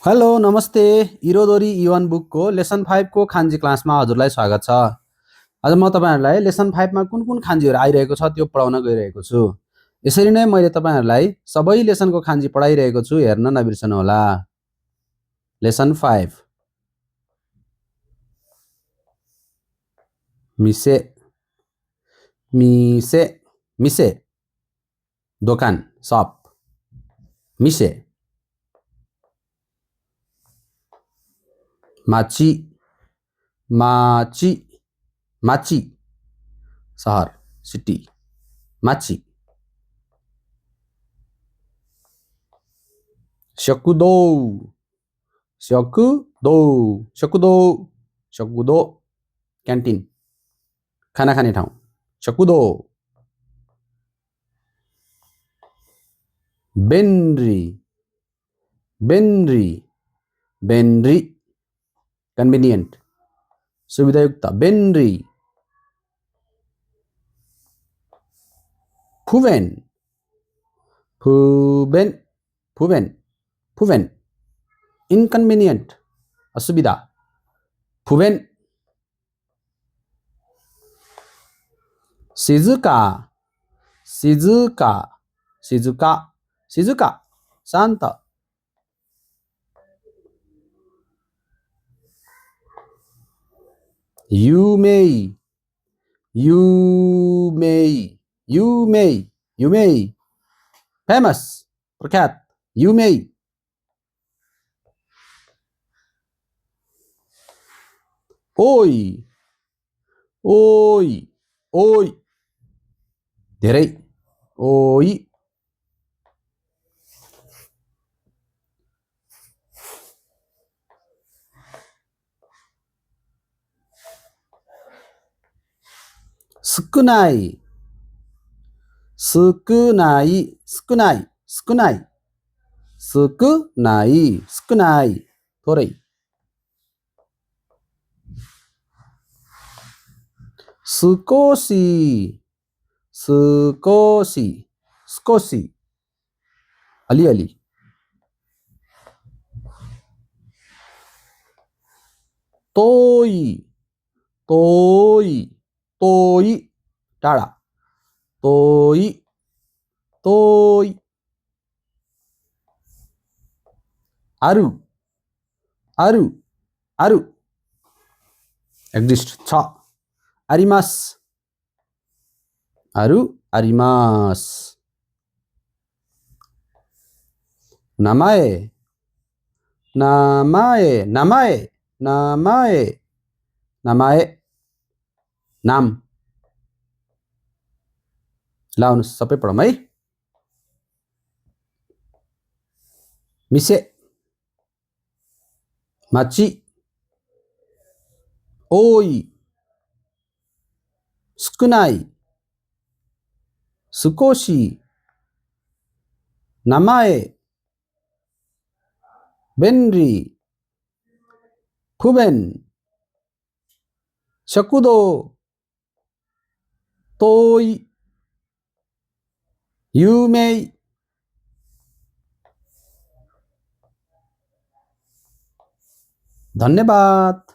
हेलो नमस्ते इरोदोरी इवन बुकको लेसन 5 को खान्जी क्लासमा हजुरलाई स्वागत छ। आज म तपाईहरुलाई लेसन 5 मा कुन कुन खान्जीहरु आइरहेको छ त्यो पढाउन गइरहेको छु। यसरी नै मैले तपाईहरुलाई सबै लेसनको खान्जी पढाइरहेको छु, हेर्न नबिर्सनु होला। लेसन 5 मिसे मिसे मिसे दोकान शप मिसे माची माची माची शहर सिटी माची शकुदो शकुदो शकुदो शकुदो क्यान्टिन खाना खाने ठाउँ शकुदो बेनरी बेनरी बेनरी कन्भिनियन्ट सुविधायुक्त बेनरी फुवेन फुवेन फुवेन फुवेन इन्कन्भिनियन्ट असुविधा फुवेन शिजुका शिजुका शिजुका शिजुका शान्त युमेई युमेई युमेई युमेई फेमस प्रख्यात युमेई ओइ ओइ ओइ धेरै ओइ सुकुनाई सुकुनाई सुकुनाई सुकुनाई सुकुनाई सुकुनाई थोरै सुकोसी सुकोसी सुकोसी अलिअलि तोई तोई तोई टाढा तोई तोई आरु आरु आरु एक्जिस्ट छ आरिमास आरु आरिमास नमाए नमाए नमाए नमाए नमाए नाम ल आउनुहोस् सबै पढौँ है। मिसे माची ओई सुकुनाई सुकोशी नमाए बेनरी फुबेन शकुदो तोई युमेई धन्यवाद।